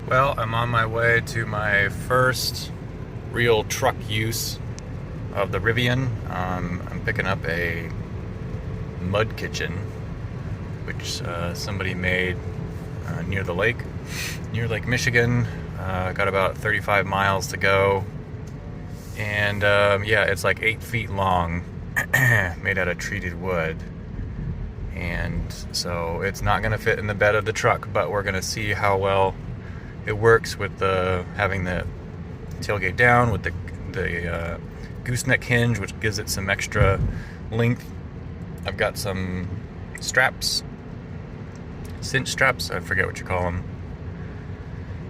Well, I'm on my way to my first real truck use of the Rivian. I'm picking up a mud kitchen, which somebody made near the lake, near Lake Michigan. Got about 35 miles to go. And yeah, it's like 8 feet long, made out of treated wood. And so it's not going to fit in the bed of the truck, but we're going to see how well it works with having the tailgate down with the gooseneck hinge, which gives it some extra length. I've got some straps, cinch straps, I forget what you call them.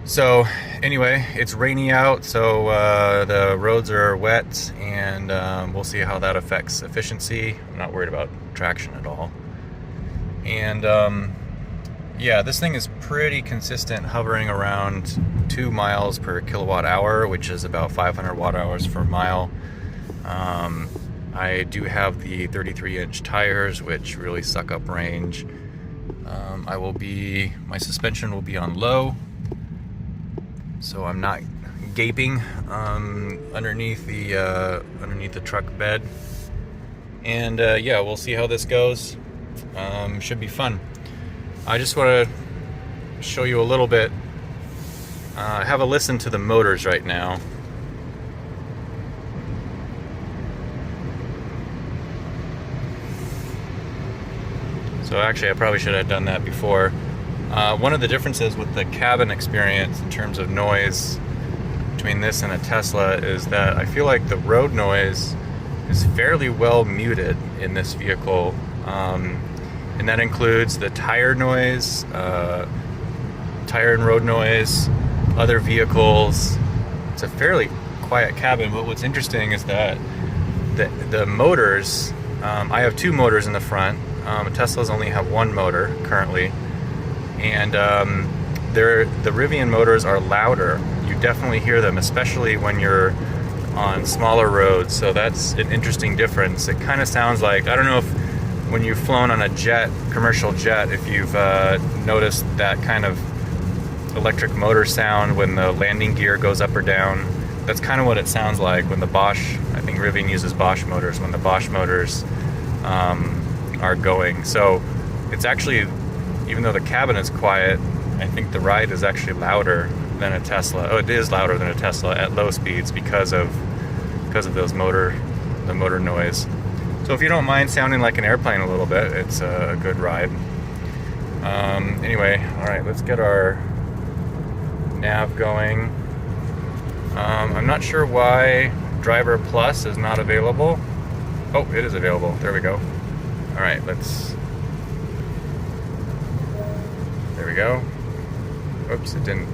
So anyway, it's rainy out, so the roads are wet, and we'll see how that affects efficiency. I'm not worried about traction at all. And yeah, this thing is pretty consistent, hovering around 2 miles per kilowatt hour, which is about 500 watt hours per mile. I do have the 33-inch tires, which really suck up range. My suspension will be on low, so I'm not gaping underneath the truck bed. And yeah, we'll see how this goes. Should be fun. I just want to show you a little bit. Have a listen to the motors right now. So actually, I probably should have done that before. One of the differences with the cabin experience in terms of noise between this and a Tesla is that I feel like the road noise is fairly well muted in this vehicle. And that includes the tire noise, tire and road noise, other vehicles. It's a fairly quiet cabin, but what's interesting is that the motors, I have 2 motors in the front. Teslas only have 1 motor currently, and the Rivian motors are louder. You definitely hear them, especially when you're on smaller roads, so that's an interesting difference. It kind of sounds like, I don't know if when you've flown on a jet, commercial jet, if you've noticed that kind of electric motor sound when the landing gear goes up or down. That's kind of what it sounds like when the Bosch, I think Rivian uses Bosch motors, when the Bosch motors are going. So it's actually, even though the cabin is quiet, I think the ride is actually louder than a Tesla. Oh, it is louder than a Tesla at low speeds because of the motor noise. So if you don't mind sounding like an airplane a little bit, it's a good ride. Anyway, all right, let's get our nav going. I'm not sure why Driver Plus is not available. Oh, it is available. There we go. All right, there we go. Oops, it didn't.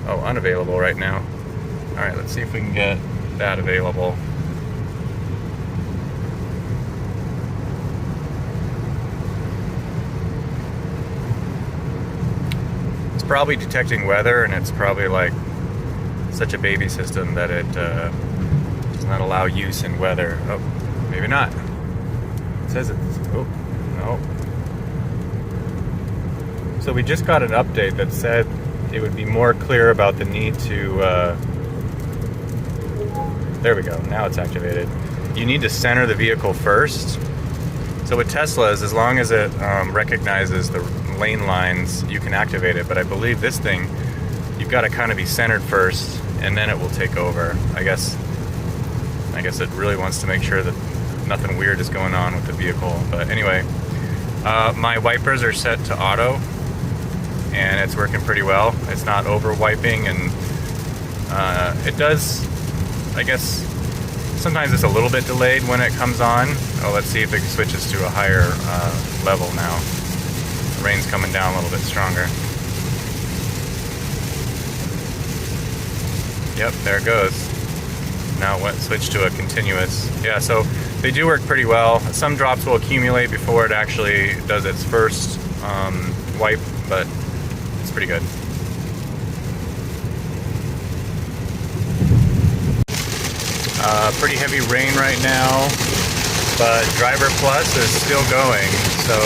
Oh, unavailable right now. All right, let's see if we can get that available. Probably detecting weather, and it's probably like such a baby system that it does not allow use in weather. Oh, maybe not. It says it's, oh, no. So we just got an update that said it would be more clear about the need to, there we go, now it's activated. You need to center the vehicle first. So with Teslas, as long as it recognizes the lane lines, you can activate it, but I believe this thing, you've got to kind of be centered first, and then it will take over. I guess it really wants to make sure that nothing weird is going on with the vehicle. But anyway, my wipers are set to auto, and it's working pretty well. It's not over wiping, and it does, I guess, sometimes it's a little bit delayed when it comes on. Oh, let's see if it switches to a higher level now. The rain's coming down a little bit stronger. Yep, there it goes. Now it switched to a continuous. Yeah, so they do work pretty well. Some drops will accumulate before it actually does its first wipe, but it's pretty good. Pretty heavy rain right now, but Driver Plus is still going, so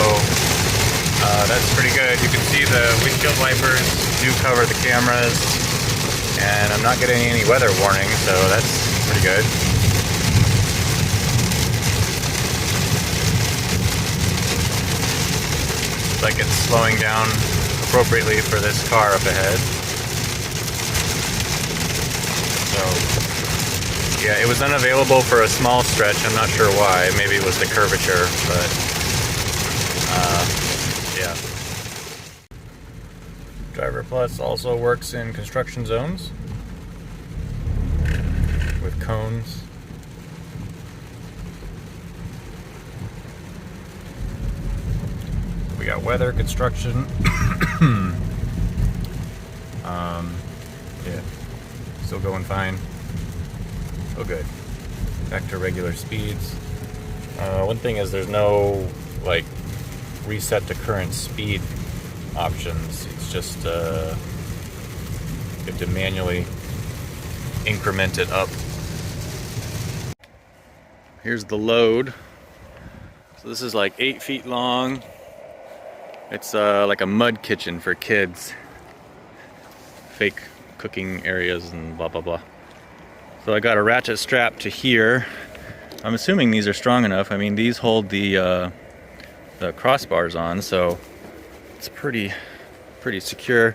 that's pretty good. You can see the windshield wipers do cover the cameras, and I'm not getting any weather warnings, so that's pretty good. Looks like it's slowing down appropriately for this car up ahead. So, yeah, it was unavailable for a small stretch. I'm not sure why. Maybe it was the curvature, but yeah. Driver Plus also works in construction zones with cones. We got weather, construction. Yeah, still going fine. Oh, good. Back to regular speeds. One thing is there's no like reset to current speed options. It's just you have to manually increment it up. Here's the load. So this is like 8 feet long. It's like a mud kitchen for kids. Fake cooking areas and blah blah blah. So I got a ratchet strap to here. I'm assuming these are strong enough. I mean, these hold the crossbars on, so it's pretty secure.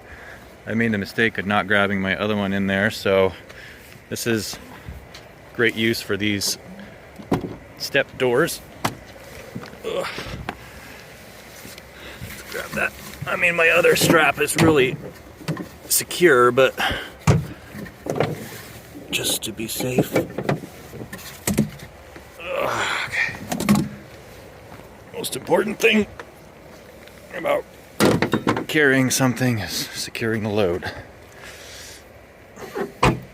I made the mistake of not grabbing my other one in there, so this is great use for these step doors. Ugh. Let's grab that. I mean, my other strap is really secure, but just to be safe. Okay. Most important thing about carrying something is securing the load.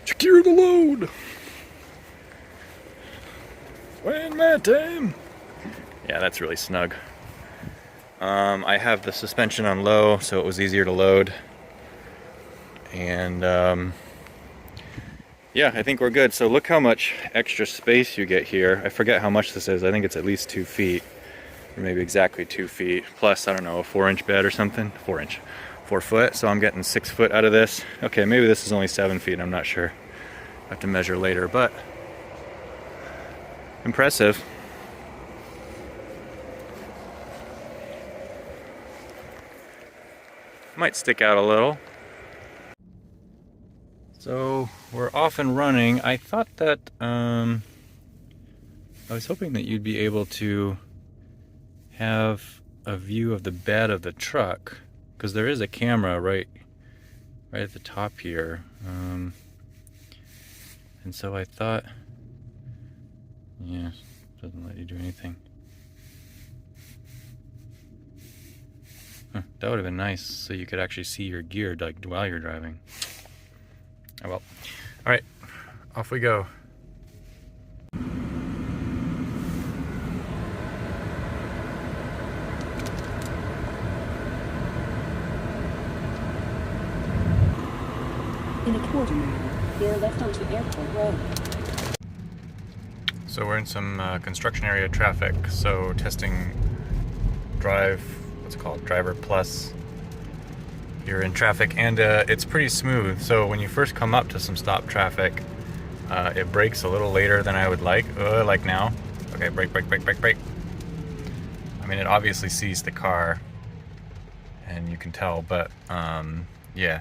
Secure the load. When my time. Yeah, that's really snug. I have the suspension on low, so it was easier to load. And yeah, I think we're good. So look how much extra space you get here. I forget how much this is. I think it's at least 2 feet, or maybe exactly 2 feet. Plus, I don't know, a 4-inch bed or something. 4 foot. So I'm getting 6 foot out of this. Okay, maybe this is only 7 feet. I'm not sure. I have to measure later, but impressive. Might stick out a little. So we're off and running. I thought that I was hoping that you'd be able to have a view of the bed of the truck, because there is a camera right at the top here, and so I thought, yeah, doesn't let you do anything. Huh, that would have been nice, so you could actually see your gear like while you're driving. Oh well. Alright, off we go. In a quarter mile, bear left onto Airport Road. So we're in some construction area traffic, so testing drive, what's it called, Driver Plus. You're in traffic, and it's pretty smooth. So when you first come up to some stop traffic, it brakes a little later than I would like now. Okay, brake, brake, brake, brake, brake. I mean, it obviously sees the car, and you can tell, but yeah.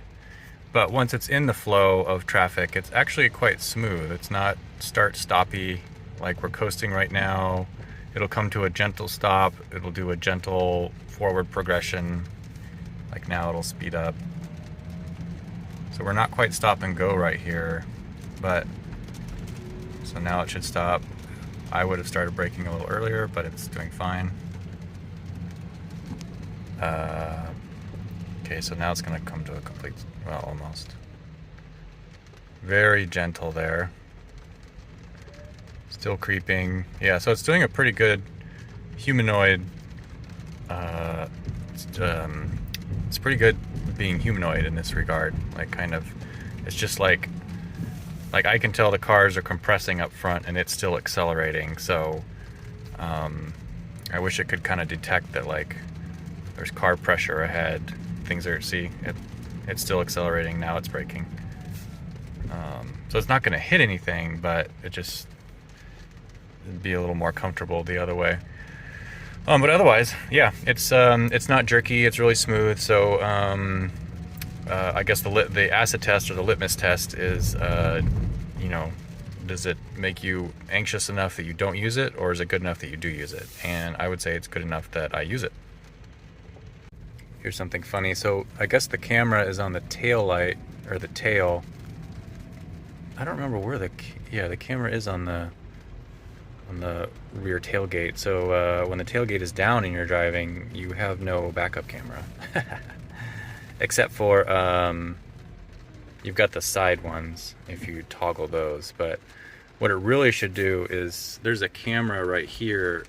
But once it's in the flow of traffic, it's actually quite smooth. It's not start-stoppy like we're coasting right now. It'll come to a gentle stop. It'll do a gentle forward progression. Like now it'll speed up. So we're not quite stop and go right here, but so now it should stop. I would have started braking a little earlier, but it's doing fine. Okay, so now it's gonna come to a complete, well, almost. Very gentle there. Still creeping. Yeah, so it's doing a pretty good humanoid, it's pretty good being humanoid in this regard. Like, kind of, it's just like I can tell the cars are compressing up front and it's still accelerating. So I wish it could kind of detect that, like, there's car pressure ahead. Things are, see, it's still accelerating. Now it's braking. So it's not going to hit anything, but it'd be a little more comfortable the other way. But otherwise, yeah, it's not jerky. It's really smooth. So I guess the acid test or the litmus test is, you know, does it make you anxious enough that you don't use it, or is it good enough that you do use it? And I would say it's good enough that I use it. Here's something funny. So I guess the camera is on the tail light, or the tail. I don't remember where the camera is on the rear tailgate. So when the tailgate is down and you're driving, you have no backup camera. Except for you've got the side ones if you toggle those. But what it really should do is, there's a camera right here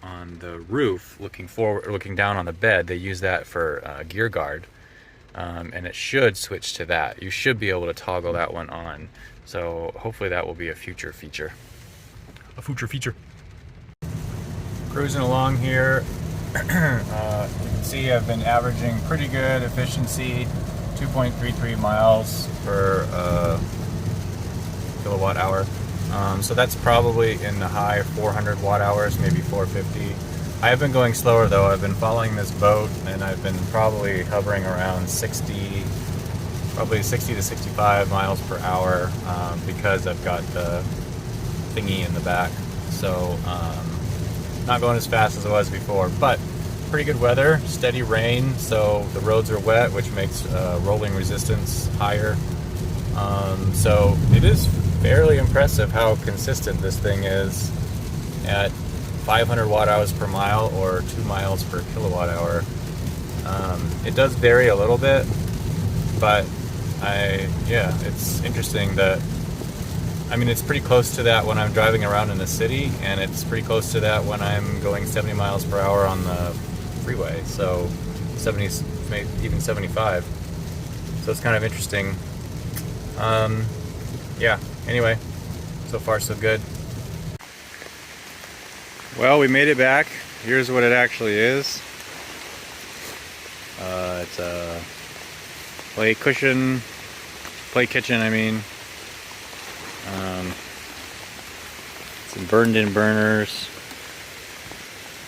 on the roof looking forward, or looking down on the bed. They use that for gear guard, and it should switch to that. You should be able to toggle that one on. So hopefully that will be a future feature. A future feature. Cruising along here. You can see I've been averaging pretty good efficiency, 2.33 miles per kilowatt hour. So that's probably in the high 400 watt hours, maybe 450. I have been going slower though. I've been following this boat, and I've been probably hovering around 60 to 65 miles per hour because I've got the thingy in the back. So not going as fast as I was before, but pretty good weather, steady rain, so the roads are wet, which makes rolling resistance higher. So it is fairly impressive how consistent this thing is at 500 watt hours per mile, or 2 miles per kilowatt hour. It does vary a little bit, but it's interesting that, I mean, it's pretty close to that when I'm driving around in the city, and it's pretty close to that when I'm going 70 miles per hour on the freeway, so 70, even 75. So it's kind of interesting. Yeah, anyway, so far so good. Well, we made it back. Here's what it actually is. It's a play kitchen, I mean. Some burned-in burners,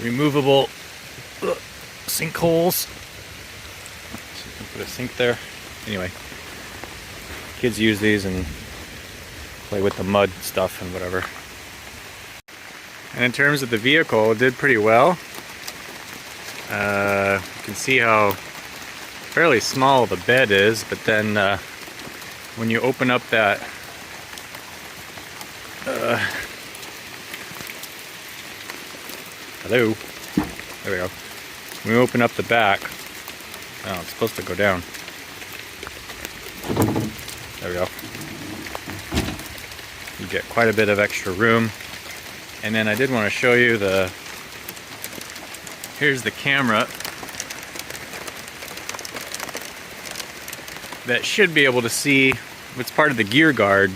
removable sinkholes. So you can put a sink there. Anyway, kids use these and play with the mud stuff and whatever. And in terms of the vehicle, it did pretty well. You can see how fairly small the bed is, but then when you open up that hello, there we go. When we open up the back, oh, it's supposed to go down. There we go. You get quite a bit of extra room. And then I did want to show you here's the camera that should be able to see what's part of the gear guard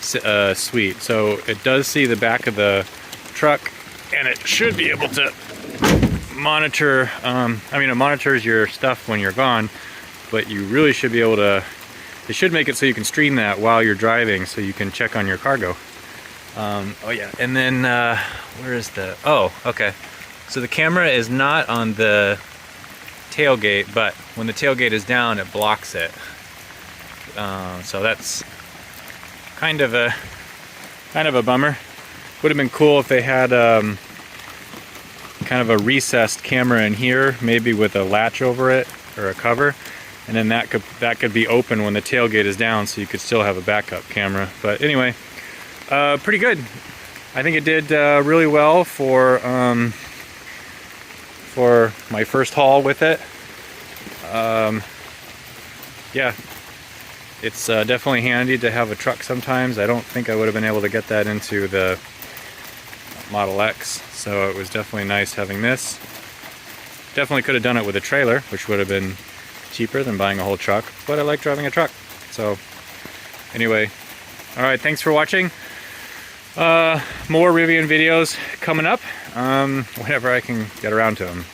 suite. So it does see the back of the truck, and it should be able to monitor, it monitors your stuff when you're gone, but you really should be able to, it should make it so you can stream that while you're driving, so you can check on your cargo. Oh yeah, and then where is the, oh, okay. So the camera is not on the tailgate, but when the tailgate is down, it blocks it. So that's kind of a bummer. Would have been cool if they had kind of a recessed camera in here, maybe with a latch over it or a cover, and then that could be open when the tailgate is down, so you could still have a backup camera. But anyway, pretty good. I think it did really well for my first haul with it. Yeah, it's definitely handy to have a truck sometimes. I don't think I would have been able to get that into the Model X, so it was definitely nice having this. Definitely could have done it with a trailer, which would have been cheaper than buying a whole truck, but I like driving a truck. So anyway, all right, thanks for watching. More Rivian videos coming up whenever I can get around to them.